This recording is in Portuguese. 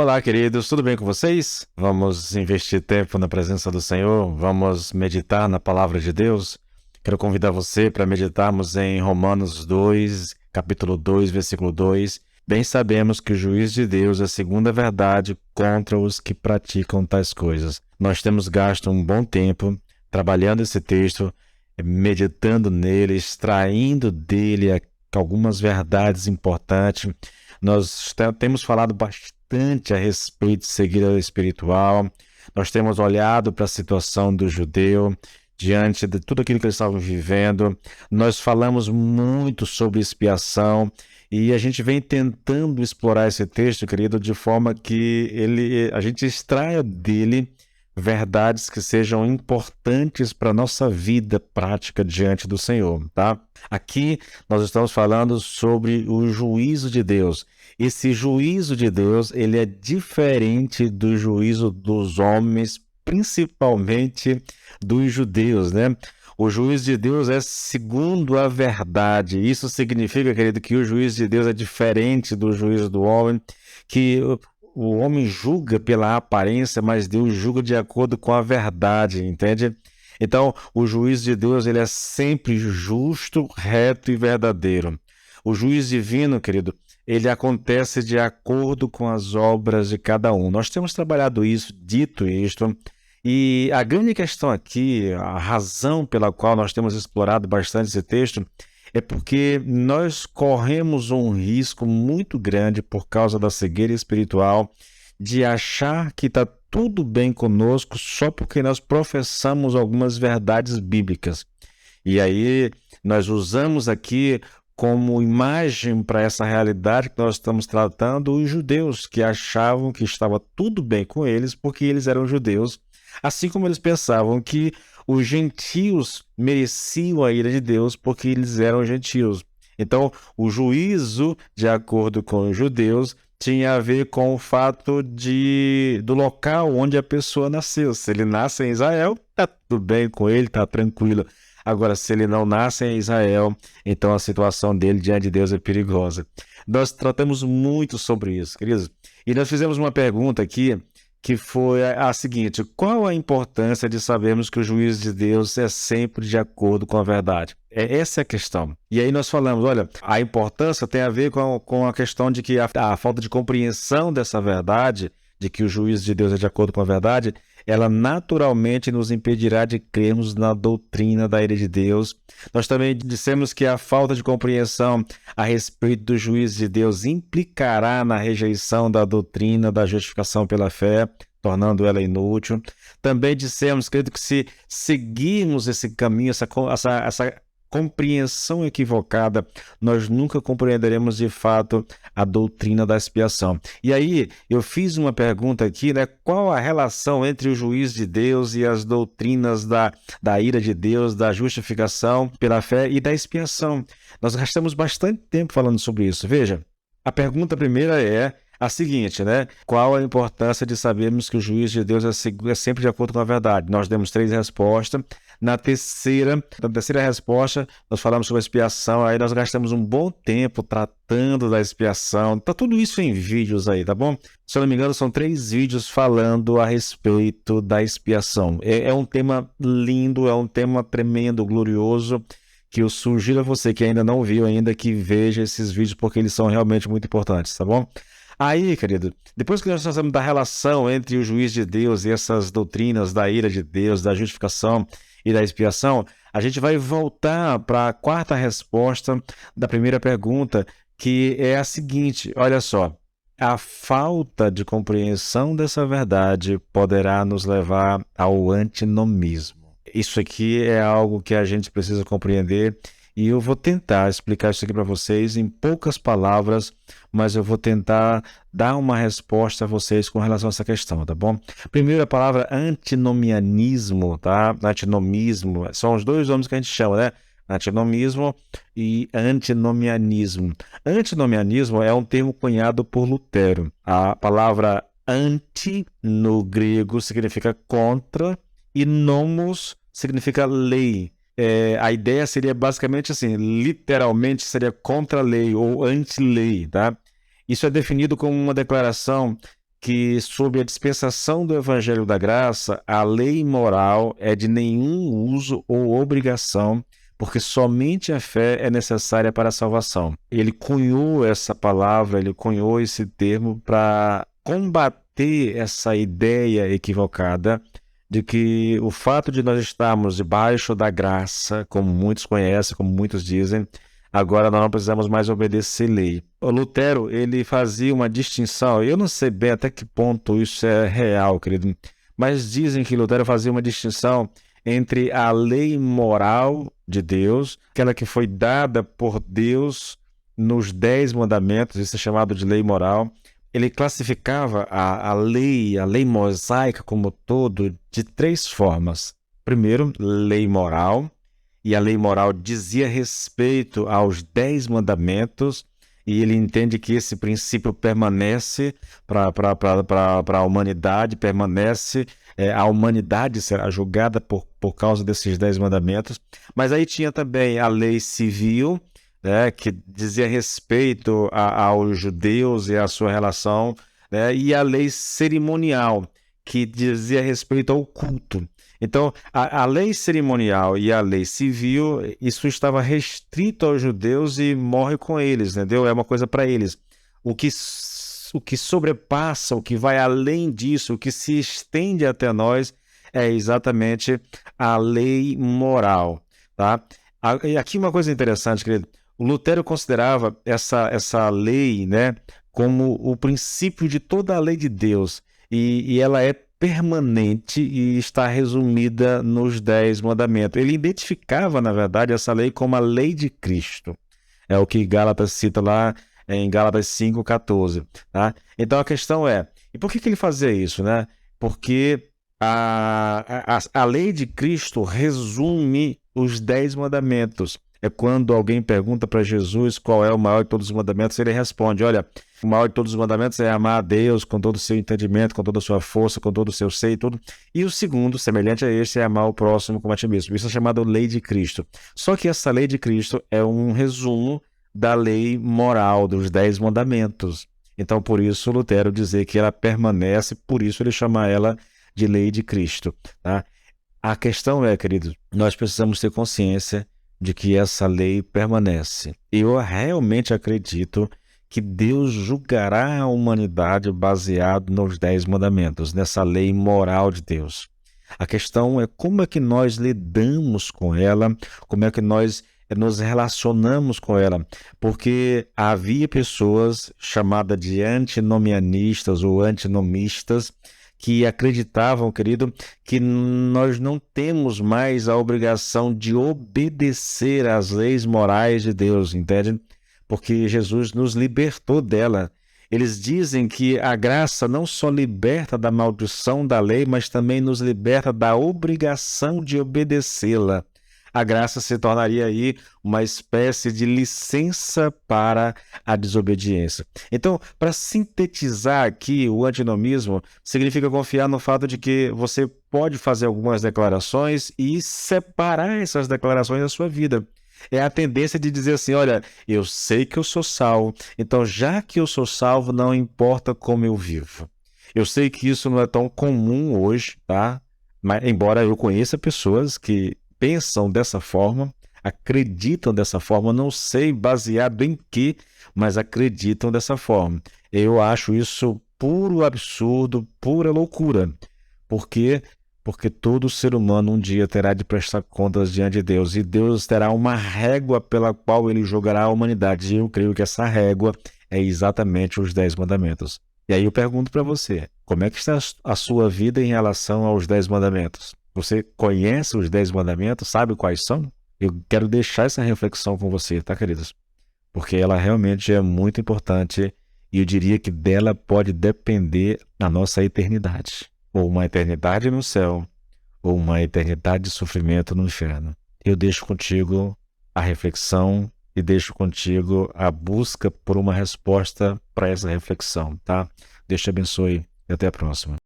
Olá, queridos, tudo bem com vocês? Vamos investir tempo na presença do Senhor, vamos meditar na palavra de Deus. Quero convidar você para meditarmos em Romanos 2, capítulo 2, versículo 2. Bem sabemos que o juízo de Deus é a segunda verdade contra os que praticam tais coisas. Nós temos gasto um bom tempo trabalhando esse texto, meditando nele, extraindo dele algumas verdades importantes. Nós temos falado bastante a respeito de cegueira espiritual. Nós temos olhado para a situação do judeu diante de tudo aquilo que eles estavam vivendo. Nós falamos muito sobre expiação e a gente vem tentando explorar esse texto, querido, de forma que a gente extraia dele verdades que sejam importantes para a nossa vida prática diante do Senhor, tá? Aqui nós estamos falando sobre o juízo de Deus. Esse juízo de Deus, ele é diferente do juízo dos homens, principalmente dos judeus, né? O juízo de Deus é segundo a verdade. Isso significa, querido, que o juízo de Deus é diferente do juízo do homem, que o homem julga pela aparência, mas Deus julga de acordo com a verdade, entende? Então, o juízo de Deus, ele é sempre justo, reto e verdadeiro. O juízo divino, querido, ele acontece de acordo com as obras de cada um. Nós temos trabalhado isso, dito isto, e a grande questão aqui, a razão pela qual nós temos explorado bastante esse texto, é porque nós corremos um risco muito grande por causa da cegueira espiritual de achar que está tudo bem conosco só porque nós professamos algumas verdades bíblicas. E aí nós usamos aqui como imagem para essa realidade que nós estamos tratando os judeus que achavam que estava tudo bem com eles porque eles eram judeus, assim como eles pensavam que os gentios mereciam a ira de Deus porque eles eram gentios. Então, o juízo, de acordo com os judeus, tinha a ver com o fato do local onde a pessoa nasceu. Se ele nasce em Israel, está tudo bem com ele, está tranquilo. Agora, se ele não nasce em Israel, então a situação dele diante de Deus é perigosa. Nós tratamos muito sobre isso, queridos. E nós fizemos uma pergunta aqui, que foi a seguinte: qual a importância de sabermos que o juízo de Deus é sempre de acordo com a verdade? Essa é a questão. E aí nós falamos, olha, a importância tem a ver com a questão de que a falta de compreensão dessa verdade, de que o juízo de Deus é de acordo com a verdade, ela naturalmente nos impedirá de crermos na doutrina da ira de Deus. Nós também dissemos que a falta de compreensão a respeito do juízo de Deus implicará na rejeição da doutrina da justificação pela fé, tornando ela inútil. Também dissemos, querido, que se seguirmos esse caminho, essa compreensão equivocada, nós nunca compreenderemos de fato a doutrina da expiação. E aí, eu fiz uma pergunta aqui, né? Qual a relação entre o juízo de Deus e as doutrinas da ira de Deus, da justificação pela fé e da expiação? Nós gastamos bastante tempo falando sobre isso. Veja, a pergunta primeira é a seguinte, né? Qual a importância de sabermos que o juízo de Deus é sempre de acordo com a verdade? Nós demos 3 respostas. Na terceira resposta, nós falamos sobre a expiação, aí nós gastamos um bom tempo tratando da expiação. Tá tudo isso em vídeos aí, tá bom? Se eu não me engano, são 3 vídeos falando a respeito da expiação. É um tema lindo, é um tema tremendo, glorioso, que eu sugiro a você que ainda não viu ainda, que veja esses vídeos, porque eles são realmente muito importantes, tá bom? Aí, querido, depois que nós sabemos da relação entre o juízo de Deus e essas doutrinas da ira de Deus, da justificação e da expiação, a gente vai voltar para a quarta resposta da primeira pergunta, que é a seguinte: olha só, a falta de compreensão dessa verdade poderá nos levar ao antinomismo. Isso aqui é algo que a gente precisa compreender. E eu vou tentar explicar isso aqui para vocês em poucas palavras, mas eu vou tentar dar uma resposta a vocês com relação a essa questão, tá bom? Primeiro, a palavra antinomianismo, tá? Antinomismo, são os 2 nomes que a gente chama, né? Antinomismo e antinomianismo. Antinomianismo é um termo cunhado por Lutero. A palavra anti, no grego, significa contra, e nomos significa lei. A ideia seria basicamente assim, literalmente seria contra a lei ou anti-lei, tá? Isso é definido como uma declaração que, sob a dispensação do Evangelho da Graça, a lei moral é de nenhum uso ou obrigação, porque somente a fé é necessária para a salvação. Ele cunhou essa palavra, ele cunhou esse termo para combater essa ideia equivocada de que o fato de nós estarmos debaixo da graça, como muitos conhecem, como muitos dizem, agora nós não precisamos mais obedecer lei. O Lutero, ele fazia uma distinção, eu não sei bem até que ponto isso é real, querido, mas dizem que Lutero fazia uma distinção entre a lei moral de Deus, aquela que foi dada por Deus nos 10 mandamentos, isso é chamado de lei moral. Ele classificava a lei mosaica como todo de 3 formas. Primeiro, lei moral, e a lei moral dizia respeito aos 10 mandamentos, e ele entende que esse princípio permanece para a humanidade, permanece, a humanidade será julgada por causa desses 10 mandamentos. Mas aí tinha também a lei civil, né, que dizia respeito aos judeus e à sua relação, né, e a lei cerimonial, que dizia respeito ao culto. Então, a lei cerimonial e a lei civil, isso estava restrito aos judeus e morre com eles, entendeu? É uma coisa para eles. O que sobrepassa, o que vai além disso, o que se estende até nós, é exatamente a lei moral, tá? E aqui uma coisa interessante, querido. O Lutero considerava essa lei, né, como o princípio de toda a lei de Deus, e ela é permanente e está resumida nos 10 mandamentos. Ele identificava, na verdade, essa lei como a lei de Cristo. É o que Gálatas cita lá em Gálatas 5,14. Tá? Então a questão é, e por que ele fazia isso, né? Porque a lei de Cristo resume os 10 mandamentos. É quando alguém pergunta para Jesus qual é o maior de todos os mandamentos, ele responde, olha, o maior de todos os mandamentos é amar a Deus com todo o seu entendimento, com toda a sua força, com todo o seu ser e tudo. E o segundo, semelhante a este, é amar o próximo como a ti mesmo. Isso é chamado lei de Cristo. Só que essa lei de Cristo é um resumo da lei moral, dos 10 mandamentos. Então, por isso, Lutero dizer que ela permanece, por isso ele chama ela de lei de Cristo. Tá? A questão é, querido, nós precisamos ter consciência de que essa lei permanece. Eu realmente acredito que Deus julgará a humanidade baseado nos 10 mandamentos, nessa lei moral de Deus. A questão é como é que nós lidamos com ela, como é que nós nos relacionamos com ela, porque havia pessoas chamadas de antinomianistas ou antinomistas que acreditavam, querido, que nós não temos mais a obrigação de obedecer às leis morais de Deus, entende? Porque Jesus nos libertou dela. Eles dizem que a graça não só liberta da maldição da lei, mas também nos liberta da obrigação de obedecê-la. A graça se tornaria aí uma espécie de licença para a desobediência. Então, para sintetizar aqui, o antinomismo significa confiar no fato de que você pode fazer algumas declarações e separar essas declarações da sua vida. É a tendência de dizer assim, olha, eu sei que eu sou salvo, então já que eu sou salvo, não importa como eu vivo. Eu sei que isso não é tão comum hoje, tá? Mas, embora eu conheça pessoas que pensam dessa forma, acreditam dessa forma, não sei baseado em que, mas acreditam dessa forma. Eu acho isso puro absurdo, pura loucura. Por quê? Porque todo ser humano um dia terá de prestar contas diante de Deus, e Deus terá uma régua pela qual ele julgará a humanidade. E eu creio que essa régua é exatamente os 10 mandamentos. E aí eu pergunto para você, como é que está a sua vida em relação aos 10 mandamentos? Você conhece os 10 mandamentos? Sabe quais são? Eu quero deixar essa reflexão com você, tá, queridos? Porque ela realmente é muito importante e eu diria que dela pode depender a nossa eternidade. Ou uma eternidade no céu, ou uma eternidade de sofrimento no inferno. Eu deixo contigo a reflexão e deixo contigo a busca por uma resposta para essa reflexão, tá? Deus te abençoe e até a próxima.